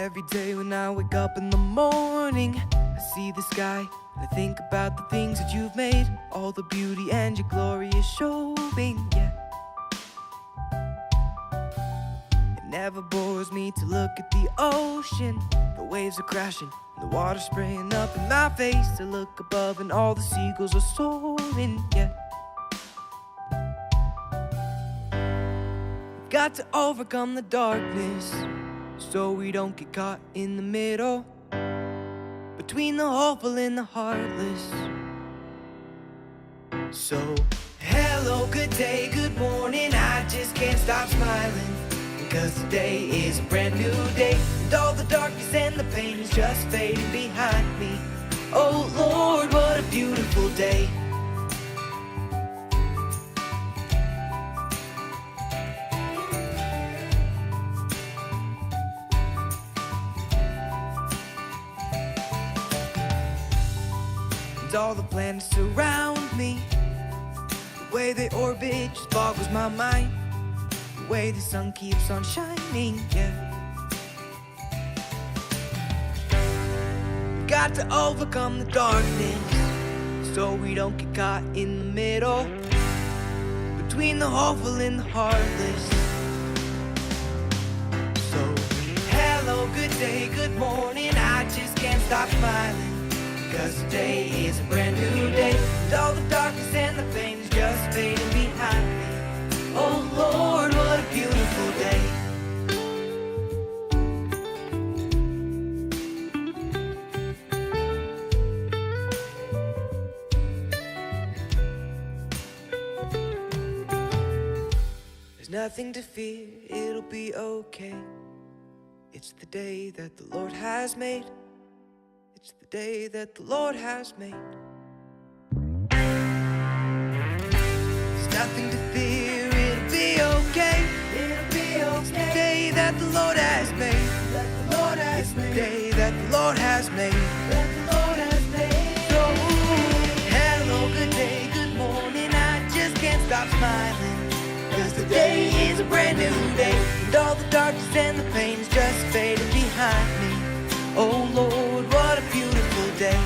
Every day when I wake up in the morning, I see the sky and I think about the things that you've made. All the beauty and your glory is showing, yeah. It never bores me to look at the ocean. The waves are crashing, the water spraying up in my face. To look above and all the seagulls are soaring, yeah. We've got to overcome the darkness, so we don't get caught in the middle, between the hopeful and the heartless. So, hello, good day, good morning, I just can't stop smiling, because today is a brand new day, and all the darkness and the pain is just fading behind me. Oh Lord, what a beautiful day. And all the planets surround me, the way they orbit just boggles my mind, the way the sun keeps on shining, yeah. We've got to overcome the darkness, so we don't get caught in the middle, between the hopeful and the heartless. So, hello, good day, good morning, I just can't stop smiling, because today is a brand new day, and all the darkness and the pain is just fading behind me. Oh Lord, what a beautiful day. There's nothing to fear, it'll be okay. It's the day that the Lord has made. It's the day that the Lord has made. There's nothing to fear, it'll be okay. It'll be okay. It's the day that the Lord has made. That the Lord has it's made. The day that the Lord has made. That the Lord has made. So, hello, good day, good morning, I just can't stop smiling, because today is a brand new day, and all the darkness and the pain is just fading behind me. Oh Lord, what a beautiful day.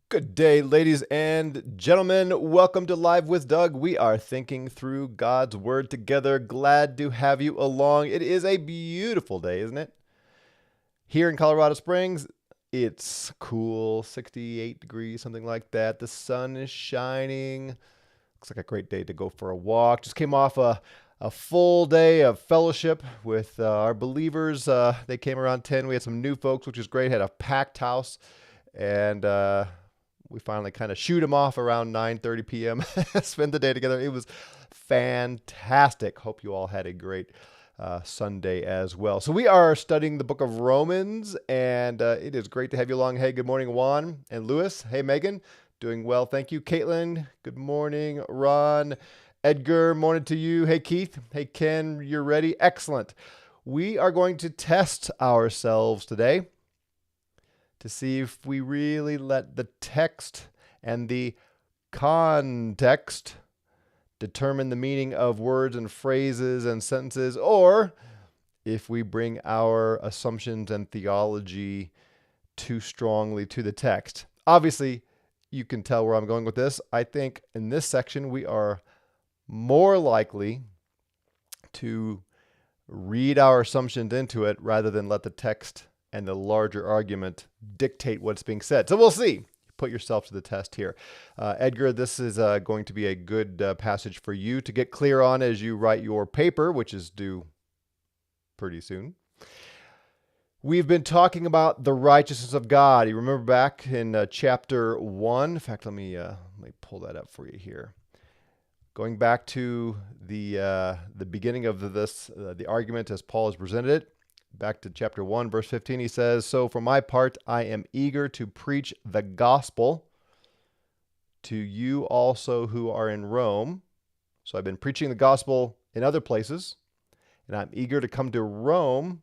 Good day, ladies and gentlemen. Welcome to Live with Doug. We are thinking through God's Word together. Glad to have you along. It is a beautiful day, isn't it? Here in Colorado Springs, it's cool, 68 degrees, something like that. The sun is shining. Looks like a great day to go for a walk. Just came off a full day of fellowship with our believers. They came around 10. We had some new folks, which is great. Had a packed house. And we finally kind of shoot them off around 9:30 p.m. Spend the day together. It was fantastic. Hope you all had a great Sunday as well. So we are studying the book of Romans, and it is great to have you along. Hey, good morning, Juan and Lewis. Hey, Megan. Doing well, thank you. Caitlin, good morning. Ron, Edgar, morning to you. Hey, Keith. Hey, Ken, you're ready? Excellent. We are going to test ourselves today to see if we really let the text and the context determine the meaning of words and phrases and sentences, or if we bring our assumptions and theology too strongly to the text. Obviously, you can tell where I'm going with this. I think in this section, we are more likely to read our assumptions into it rather than let the text and the larger argument dictate what's being said. So we'll see. Put yourself to the test here. Edgar, this is going to be a good passage for you to get clear on as you write your paper, which is due pretty soon. We've been talking about the righteousness of God. You remember back in chapter 1. In fact, let me pull that up for you here. Going back to the beginning of this, the argument as Paul has presented it. Back to chapter 1, verse 15, he says, "So for my part, I am eager to preach the gospel to you also who are in Rome." So I've been preaching the gospel in other places, and I'm eager to come to Rome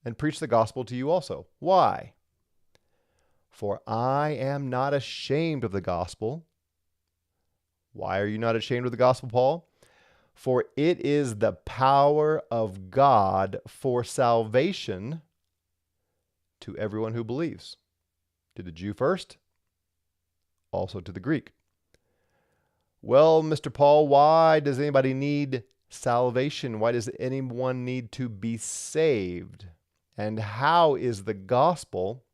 and preach the gospel to you also. Why? For I am not ashamed of the gospel. Why are you not ashamed of the gospel, Paul? For it is the power of God for salvation to everyone who believes. To the Jew first, also to the Greek. Well, Mr. Paul, why does anybody need salvation? Why does anyone need to be saved? And how is the gospel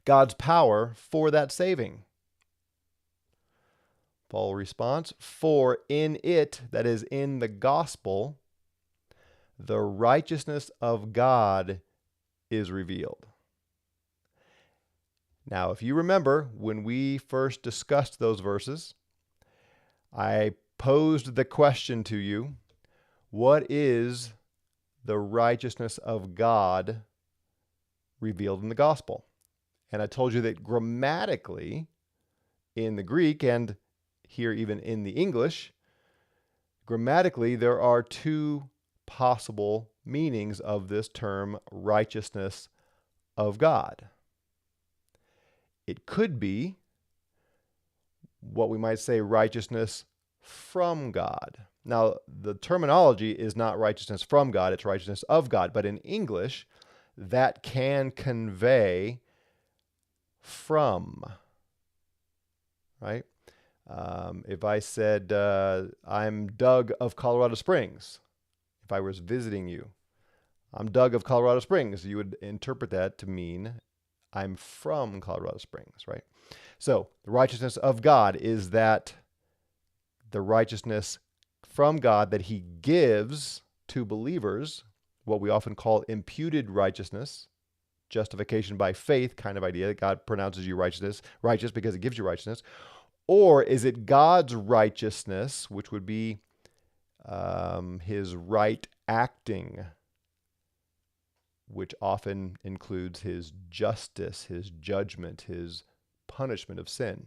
God's power for that saving? Paul responds, for in it, that is in the gospel, the righteousness of God is revealed. Now, if you remember, when we first discussed those verses, I posed the question to you, what is the righteousness of God revealed in the gospel? And I told you that grammatically, in the Greek and here even in the English, grammatically there are two possible meanings of this term, righteousness of God. It could be what we might say righteousness from God. Now, the terminology is not righteousness from God, it's righteousness of God. But in English, that can convey from, right? If I said, I'm Doug of Colorado Springs, if I was visiting you, I'm Doug of Colorado Springs, you would interpret that to mean I'm from Colorado Springs, right? So the righteousness of God is that the righteousness from God that he gives to believers, what we often call imputed righteousness, justification by faith kind of idea, that God pronounces you righteous because it gives you righteousness. Or is it God's righteousness, which would be his right acting, which often includes his justice, his judgment, his punishment of sin.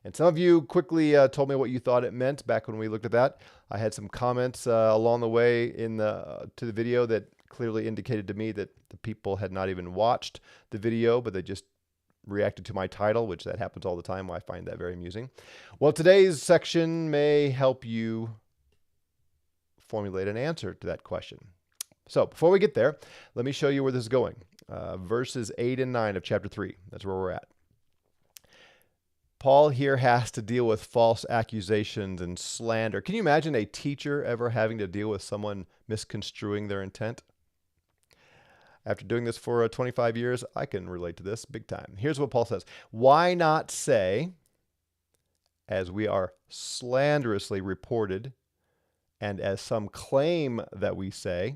And some of you quickly told me what you thought it meant back when we looked at that. I had some comments along the way to the video that clearly indicated to me that the people had not even watched the video, but they just reacted to my title, which that happens all the time. I find that very amusing. Well, today's section may help you formulate an answer to that question. So before we get there, let me show you where this is going. Verses 8 and 9 of chapter 3. That's where we're at. Paul here has to deal with false accusations and slander. Can you imagine a teacher ever having to deal with someone misconstruing their intent? After doing this for 25 years, I can relate to this big time. Here's what Paul says. Why not say, as we are slanderously reported, and as some claim that we say,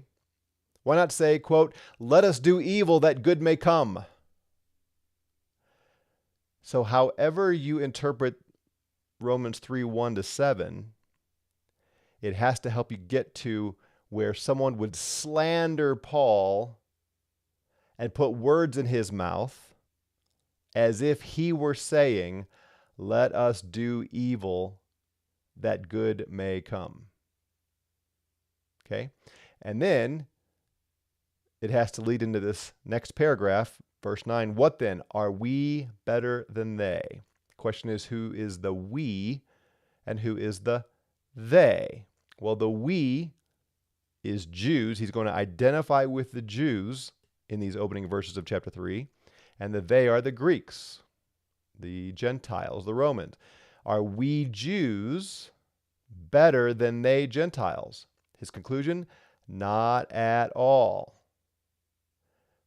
why not say, quote, let us do evil that good may come? So however you interpret Romans 3:1-7, it has to help you get to where someone would slander Paul and put words in his mouth as if he were saying, let us do evil that good may come. Okay? And then it has to lead into this next paragraph, verse 9. What then? Are we better than they? The question is, who is the we and who is the they? Well, the we is Jews. He's going to identify with the Jews in these opening verses of chapter 3. And the they are the Greeks, the Gentiles, the Romans. Are we Jews better than they Gentiles? His conclusion, not at all.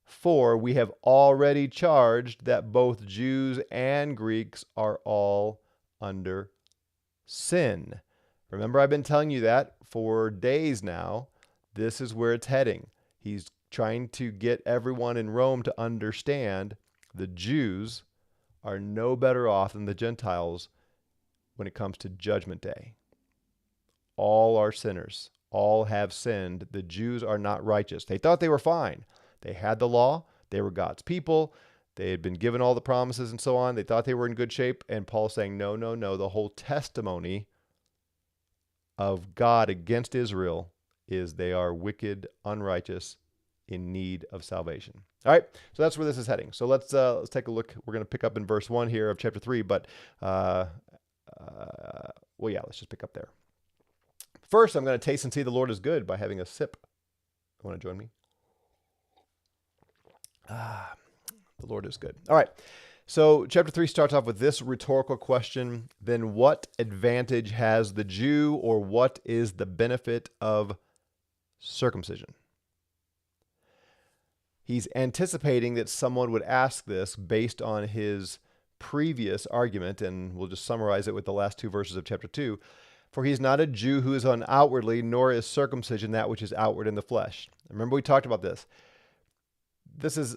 For we have already charged that both Jews and Greeks are all under sin. Remember, I've been telling you that for days now. This is where it's heading. He's trying to get everyone in Rome to understand the Jews are no better off than the Gentiles when it comes to Judgment Day. All are sinners. All have sinned. The Jews are not righteous. They thought they were fine. They had the law. They were God's people. They had been given all the promises and so on. They thought they were in good shape. And Paul's saying, no, no, no. The whole testimony of God against Israel is they are wicked, unrighteous, in need of salvation. All right, so that's where this is heading. So let's take a look. We're going to pick up in verse 1 here of chapter 3, but well, yeah, let's just pick up there. First, I'm going to taste and see the Lord is good by having a sip. Want to join me? The Lord is good. All right. So chapter 3 starts off with this rhetorical question. Then what advantage has the Jew, or what is the benefit of circumcision? He's anticipating that someone would ask this based on his previous argument, and we'll just summarize it with the last 2 verses of chapter 2. For he's not a Jew who is on outwardly, nor is circumcision that which is outward in the flesh. Remember, we talked about this. This is,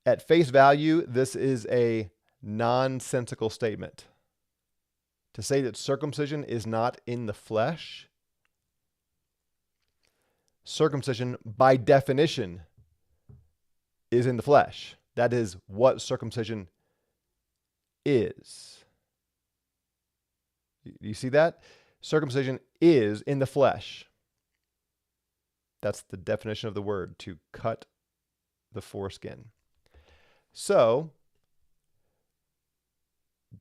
at face value, this is a nonsensical statement. To say that circumcision is not in the flesh, circumcision, by definition, is in the flesh. That is what circumcision is. You see that? Circumcision is in the flesh. That's the definition of the word, to cut the foreskin. So,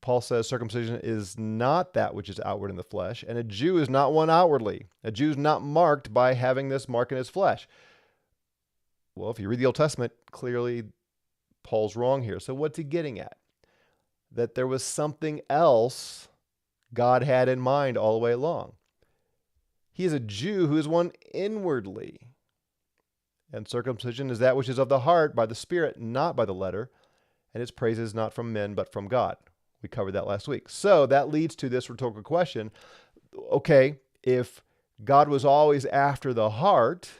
Paul says circumcision is not that which is outward in the flesh, and a Jew is not one outwardly. A Jew is not marked by having this mark in his flesh. Well, if you read the Old Testament, clearly Paul's wrong here. So what's he getting at? That there was something else God had in mind all the way along. He is a Jew who is one inwardly. And circumcision is that which is of the heart by the Spirit, not by the letter. And its praise is not from men, but from God. We covered that last week. So that leads to this rhetorical question. Okay, if God was always after the heart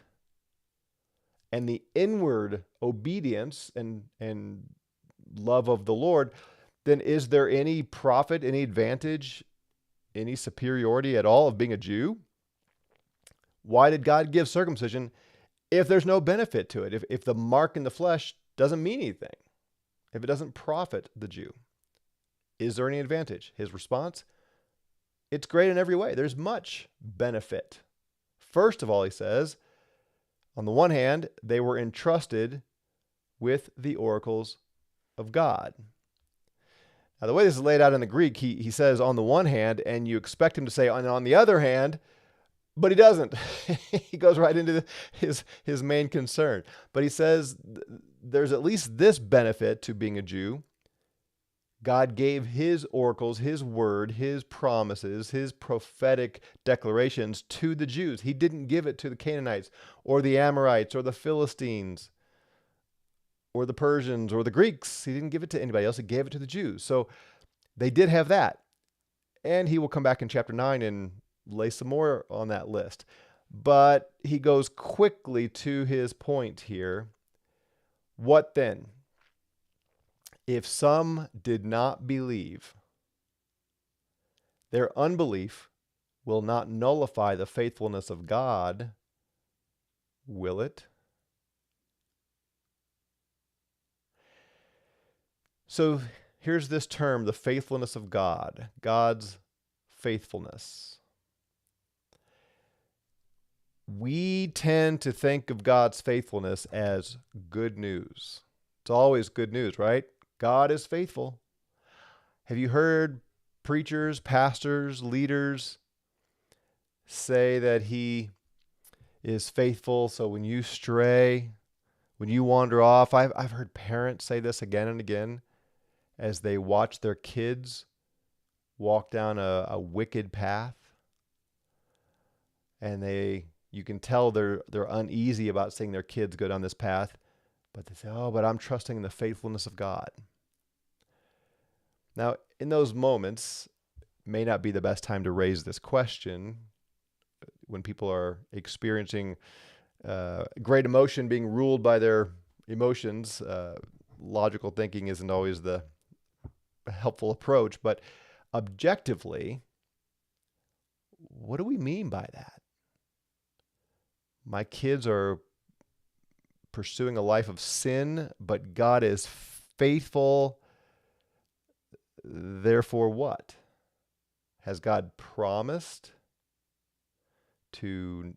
and the inward obedience and love of the Lord, then is there any profit, any advantage, any superiority at all of being a Jew? Why did God give circumcision if there's no benefit to it? If the mark in the flesh doesn't mean anything, if it doesn't profit the Jew, is there any advantage? His response, it's great in every way. There's much benefit. First of all, he says, on the one hand, they were entrusted with the oracles of God. Now, the way this is laid out in the Greek, he says on the one hand, and you expect him to say on the other hand, but he doesn't. He goes right into his main concern. But he says there's at least this benefit to being a Jew. God gave his oracles, his word, his promises, his prophetic declarations to the Jews. He didn't give it to the Canaanites or the Amorites or the Philistines or the Persians or the Greeks. He didn't give it to anybody else. He gave it to the Jews. So they did have that. And he will come back in chapter 9 and lay some more on that list. But he goes quickly to his point here. What then? If some did not believe, their unbelief will not nullify the faithfulness of God, will it? So here's this term, the faithfulness of God, God's faithfulness. We tend to think of God's faithfulness as good news. It's always good news, right? God is faithful. Have you heard preachers, pastors, leaders say that he is faithful? So when you stray, when you wander off, I've heard parents say this again and again as they watch their kids walk down a wicked path. And you can tell they're uneasy about seeing their kids go down this path. But they say, oh, but I'm trusting in the faithfulness of God. Now, in those moments, may not be the best time to raise this question when people are experiencing great emotion, being ruled by their emotions. Logical thinking isn't always the helpful approach, but objectively, what do we mean by that? My kids are pursuing a life of sin, but God is faithful. Therefore, what? Has God promised to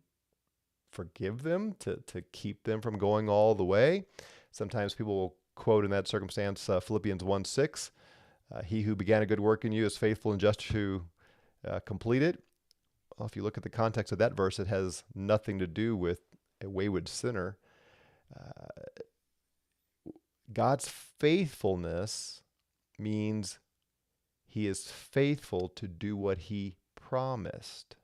forgive them, to keep them from going all the way. Sometimes people will quote in that circumstance Philippians 1:6, he who began a good work in you is faithful and just to complete it. Well, if you look at the context of that verse, it has nothing to do with a wayward sinner. God's faithfulness means he is faithful to do what he promised.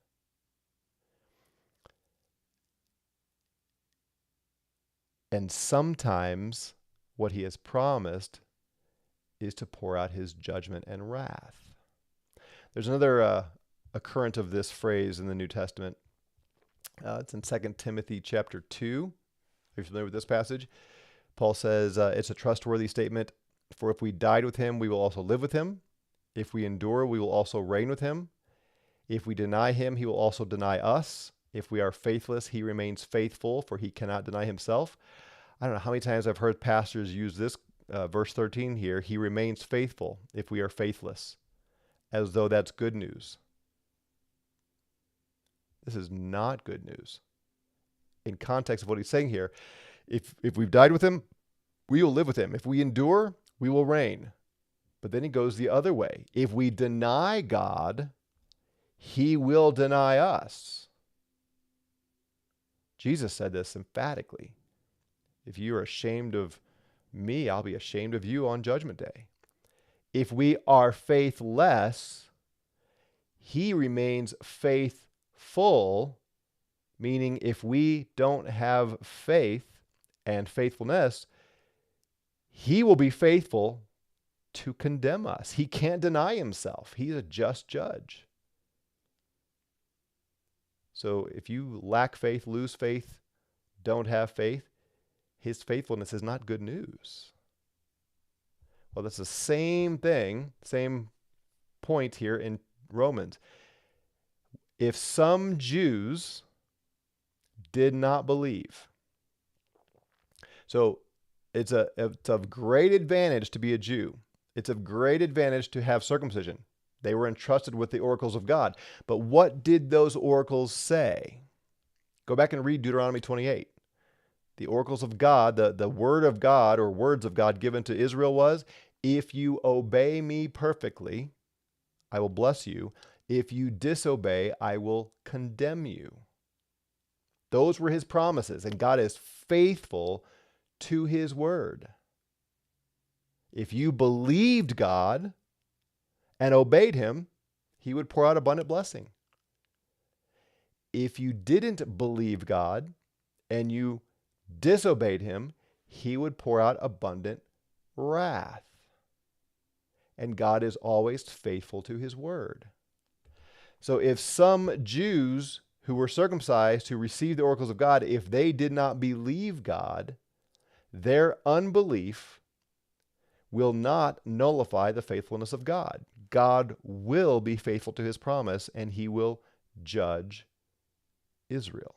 And sometimes what he has promised is to pour out his judgment and wrath. There's another occurrence of this phrase in the New Testament. It's in 2 Timothy chapter 2. Are you familiar with this passage? Paul says it's a trustworthy statement. For if we died with him, we will also live with him. If we endure, we will also reign with him. If we deny him, he will also deny us. If we are faithless, he remains faithful, for he cannot deny himself. I don't know how many times I've heard pastors use this verse 13 here. He remains faithful if we are faithless, as though that's good news. This is not good news. In context of what he's saying here, if we've died with him, we will live with him. If we endure, we will reign. But then he goes the other way. If we deny God, he will deny us. Jesus said this emphatically. If you are ashamed of me, I'll be ashamed of you on Judgment Day. If we are faithless, he remains faithful, meaning if we don't have faith and faithfulness, he will be faithful to condemn us. He can't deny himself. He's a just judge. So if you lack faith, lose faith, don't have faith, his faithfulness is not good news. Well, that's the same thing, same point here in Romans. If some Jews did not believe, so it's of great advantage to be a Jew. It's of great advantage to have circumcision. They were entrusted with the oracles of God. But what did those oracles say? Go back and read Deuteronomy 28. The oracles of God, the word of God or words of God given to Israel was, if you obey me perfectly, I will bless you. If you disobey, I will condemn you. Those were his promises, and God is faithful to his word. If you believed God and obeyed him, he would pour out abundant blessing. If you didn't believe God and you disobeyed him, he would pour out abundant wrath. And God is always faithful to his word. So if some Jews who were circumcised, who received the oracles of God, if they did not believe God, their unbelief will not nullify the faithfulness of God. God will be faithful to his promise, and he will judge Israel.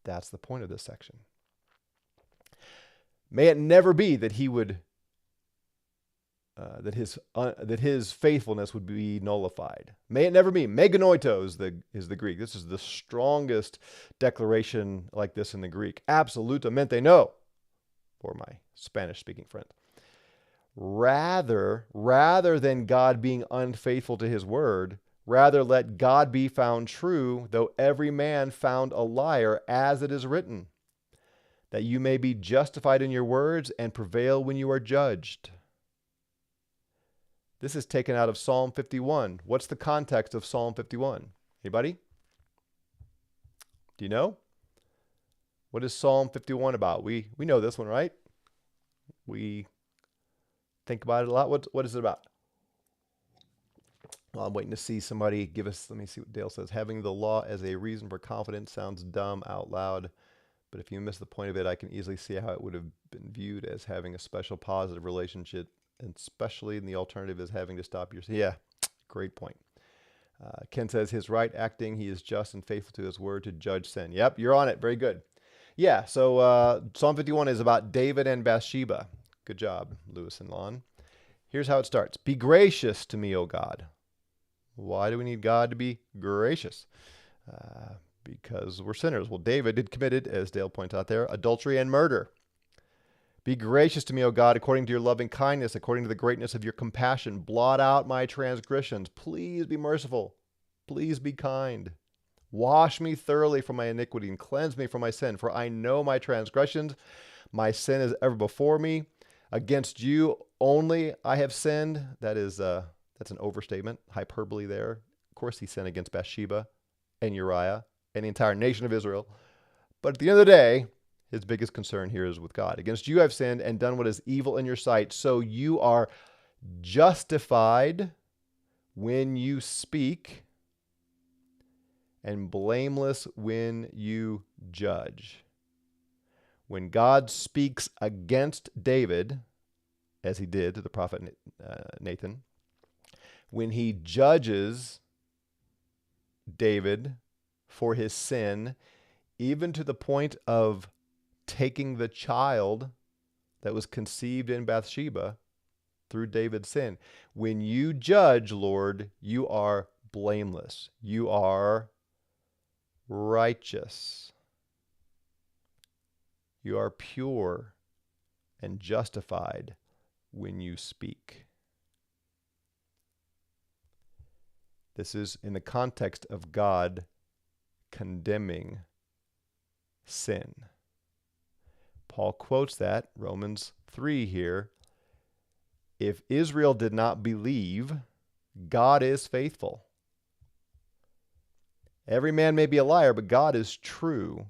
That's the point of this section. May it never be that he would that his faithfulness would be nullified. May it never be. Meganoito is the Greek. This is the strongest declaration like this in the Greek. Absolutamente no, for my Spanish-speaking friend. Rather than God being unfaithful to his word, rather let God be found true, though every man found a liar, as it is written, that you may be justified in your words and prevail when you are judged. This is taken out of Psalm 51. What's the context of Psalm 51? Anybody? Do you know? What is Psalm 51 about? We know this one, right? We think about it a lot. What is it about? Well, I'm waiting to see somebody give us, let me see what Dale says. Having the law as a reason for confidence sounds dumb out loud, but if you miss the point of it, I can easily see how it would have been viewed as having a special positive relationship, and especially in the alternative is having to stop your... Yeah, great point. Ken says, his right acting, he is just and faithful to his word to judge sin. Yep, you're on it. Very good. Yeah, so Psalm 51 is about David and Bathsheba. Good job, Lewis and Lon. Here's how it starts. Be gracious to me, O God. Why do we need God to be gracious? Because we're sinners. Well, David had committed, as Dale points out there, adultery and murder. Be gracious to me, O God, according to your loving kindness, according to the greatness of your compassion. Blot out my transgressions. Please be merciful. Please be kind. Wash me thoroughly from my iniquity and cleanse me from my sin. For I know my transgressions. My sin is ever before me. Against you only I have sinned. That's an overstatement, hyperbole there. Of course, he sinned against Bathsheba and Uriah and the entire nation of Israel. But at the end of the day, his biggest concern here is with God. Against you I've sinned and done what is evil in your sight. So you are justified when you speak and blameless when you judge. When God speaks against David, as he did to the prophet Nathan, when he judges David for his sin, even to the point of taking the child that was conceived in Bathsheba through David's sin. When you judge, Lord, you are blameless. You are righteous. You are pure and justified when you speak. This is in the context of God condemning sin. Paul quotes that, Romans 3 here. If Israel did not believe, God is faithful. Every man may be a liar, but God is true.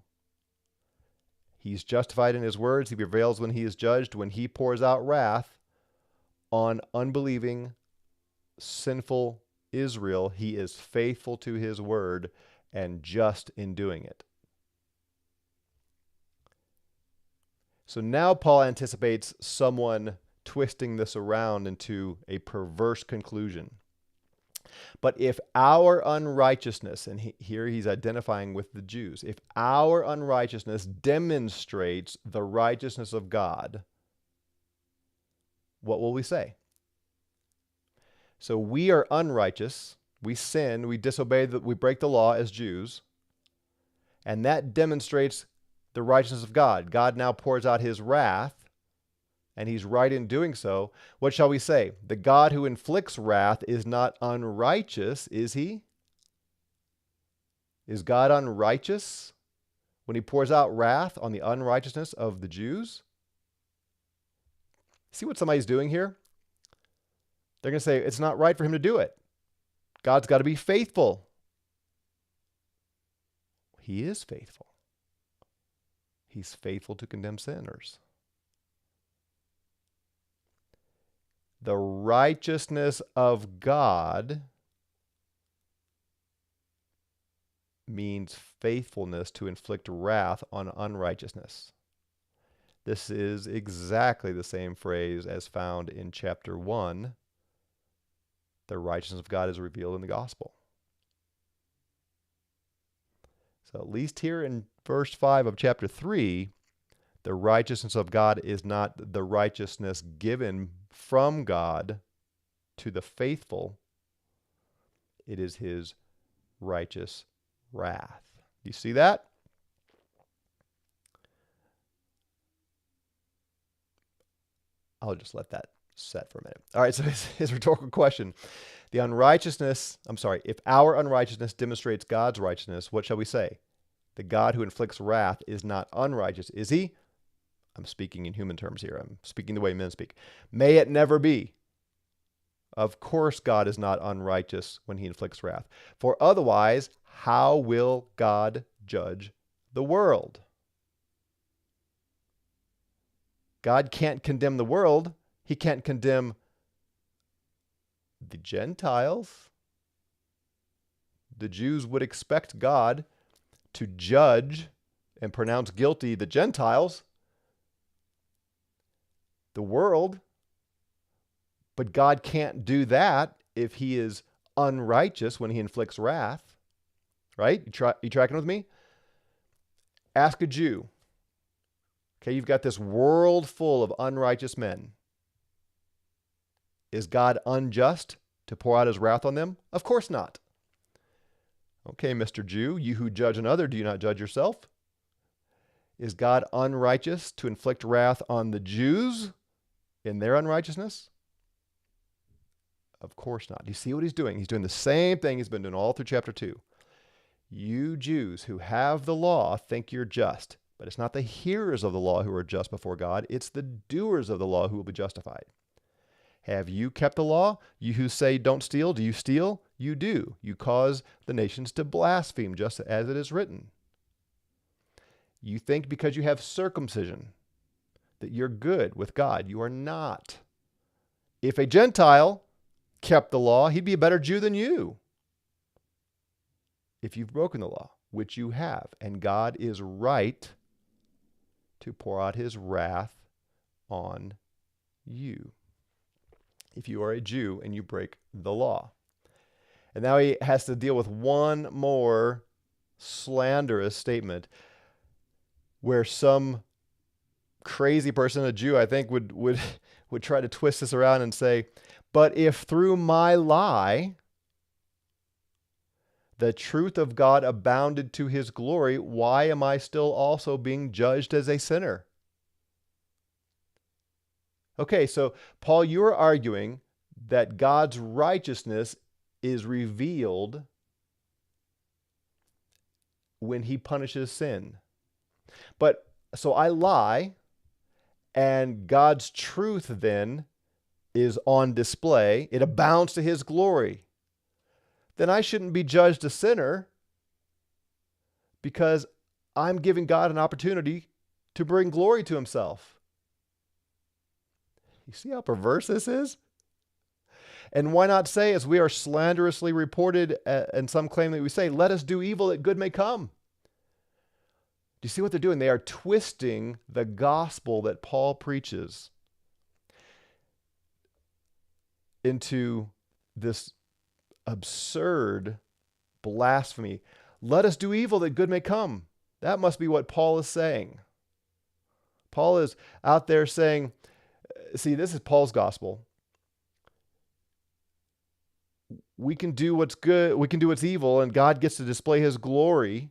He's justified in his words. He prevails when he is judged. When he pours out wrath on unbelieving, sinful Israel, he is faithful to his word and just in doing it. So now Paul anticipates someone twisting this around into a perverse conclusion. But if our unrighteousness, and here he's identifying with the Jews, if our unrighteousness demonstrates the righteousness of God, what will we say? So we are unrighteous, we sin, we disobey, we break the law as Jews, and that demonstrates the righteousness of God. God now pours out his wrath, and he's right in doing so. What shall we say? The God who inflicts wrath is not unrighteous, is he? Is God unrighteous when he pours out wrath on the unrighteousness of the Jews? See what somebody's doing here? They're going to say it's not right for him to do it. God's got to be faithful. He is faithful. He's faithful to condemn sinners. The righteousness of God means faithfulness to inflict wrath on unrighteousness. This is exactly the same phrase as found in chapter 1. The righteousness of God is revealed in the gospel. So at least here in verse 5 of chapter 3, the righteousness of God is not the righteousness given from God to the faithful. It is his righteous wrath. Do you see that? I'll just let that set for a minute. All right, so his rhetorical question. If our unrighteousness demonstrates God's righteousness, what shall we say? The God who inflicts wrath is not unrighteous, is he? I'm speaking in human terms here. I'm speaking the way men speak. May it never be. Of course God is not unrighteous when he inflicts wrath. For otherwise, how will God judge the world? God can't condemn the world. He can't condemn the Gentiles. The Jews would expect God to judge and pronounce guilty the Gentiles, the world, but God can't do that if he is unrighteous when he inflicts wrath, right? You tracking with me? Ask a Jew. Okay, you've got this world full of unrighteous men. Is God unjust to pour out his wrath on them? Of course not. Okay, Mr. Jew, you who judge another, do you not judge yourself? Is God unrighteous to inflict wrath on the Jews in their unrighteousness? Of course not. Do you see what he's doing? He's doing the same thing he's been doing all through chapter 2. You Jews who have the law think you're just, but it's not the hearers of the law who are just before God. It's the doers of the law who will be justified. Have you kept the law? You who say don't steal, do you steal? You do. You cause the nations to blaspheme, just as it is written. You think because you have circumcision that you're good with God. You are not. If a Gentile kept the law, he'd be a better Jew than you. If you've broken the law, which you have, and God is right to pour out his wrath on you, if you are a Jew and you break the law. And now he has to deal with one more slanderous statement where some crazy person, a Jew, I think, would try to twist this around and say, but if through my lie the truth of God abounded to his glory, why am I still also being judged as a sinner? Okay, so Paul, you are arguing that God's righteousness is revealed when he punishes sin. But so I lie, and God's truth then is on display. It abounds to his glory. Then I shouldn't be judged a sinner because I'm giving God an opportunity to bring glory to himself. You see how perverse this is? And why not say, as we are slanderously reported, and some claim that we say, let us do evil that good may come. Do you see what they're doing? They are twisting the gospel that Paul preaches into this absurd blasphemy. Let us do evil that good may come. That must be what Paul is saying. Paul is out there saying, see, this is Paul's gospel. We can do what's good, we can do what's evil, and God gets to display his glory.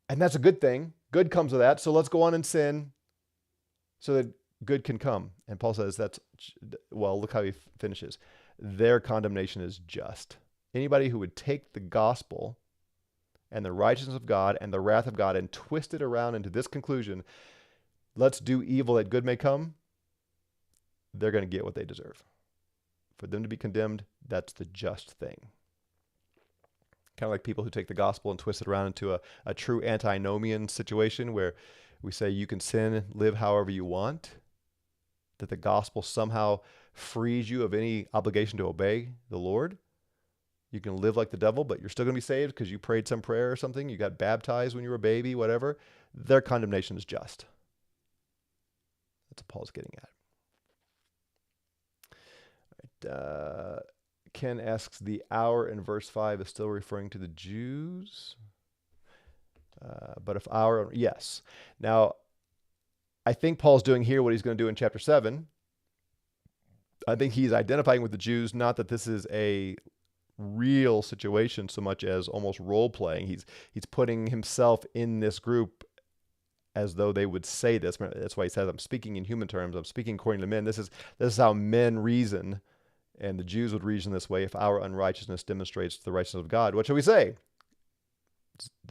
And that's a good thing. Good comes with that. So let's go on and sin so that good can come. And Paul says look how he finishes. Their condemnation is just. Anybody who would take the gospel and the righteousness of God and the wrath of God and twist it around into this conclusion, let's do evil that good may come, they're going to get what they deserve. For them to be condemned, that's the just thing. Kind of like people who take the gospel and twist it around into a true antinomian situation where we say you can sin, live however you want, that the gospel somehow frees you of any obligation to obey the Lord. You can live like the devil, but you're still going to be saved because you prayed some prayer or something. You got baptized when you were a baby, whatever. Their condemnation is just. That's what Paul's getting at. All right, Ken asks, the hour in verse 5 is still referring to the Jews? But if hour, yes. Now, I think Paul's doing here what he's going to do in chapter 7. I think he's identifying with the Jews, not that this is a real situation so much as almost role-playing. He's putting himself in this group as though they would say this. That's why he says, I'm speaking in human terms. I'm speaking according to men. This is how men reason. And the Jews would reason this way. If our unrighteousness demonstrates the righteousness of God, what shall we say?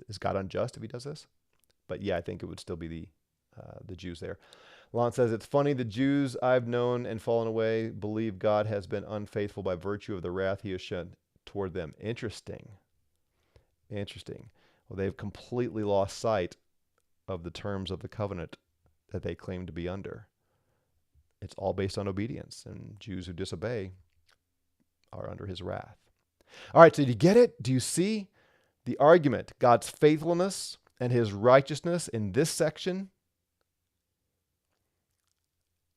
Is God unjust if he does this? But yeah, I think it would still be the Jews there. Lon says, it's funny, the Jews I've known and fallen away believe God has been unfaithful by virtue of the wrath he has shed toward them. Interesting. Well, they've completely lost sight of the terms of the covenant that they claim to be under. It's all based on obedience, and Jews who disobey are under his wrath. All right, so do you get it? Do you see the argument? God's faithfulness and his righteousness in this section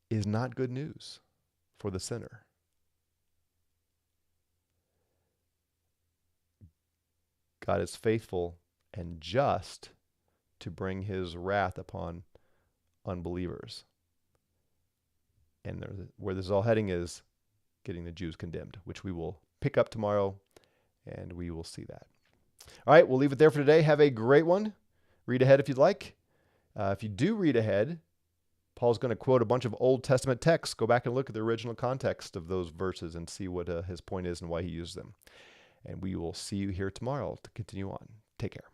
is not good news for the sinner. God is faithful and just to bring his wrath upon unbelievers. And where this is all heading is getting the Jews condemned, which we will pick up tomorrow and we will see that. All right, we'll leave it there for today. Have a great one. Read ahead if you'd like. If you do read ahead, Paul's going to quote a bunch of Old Testament texts. Go back and look at the original context of those verses and see what his point is and why he used them. And we will see you here tomorrow to continue on. Take care.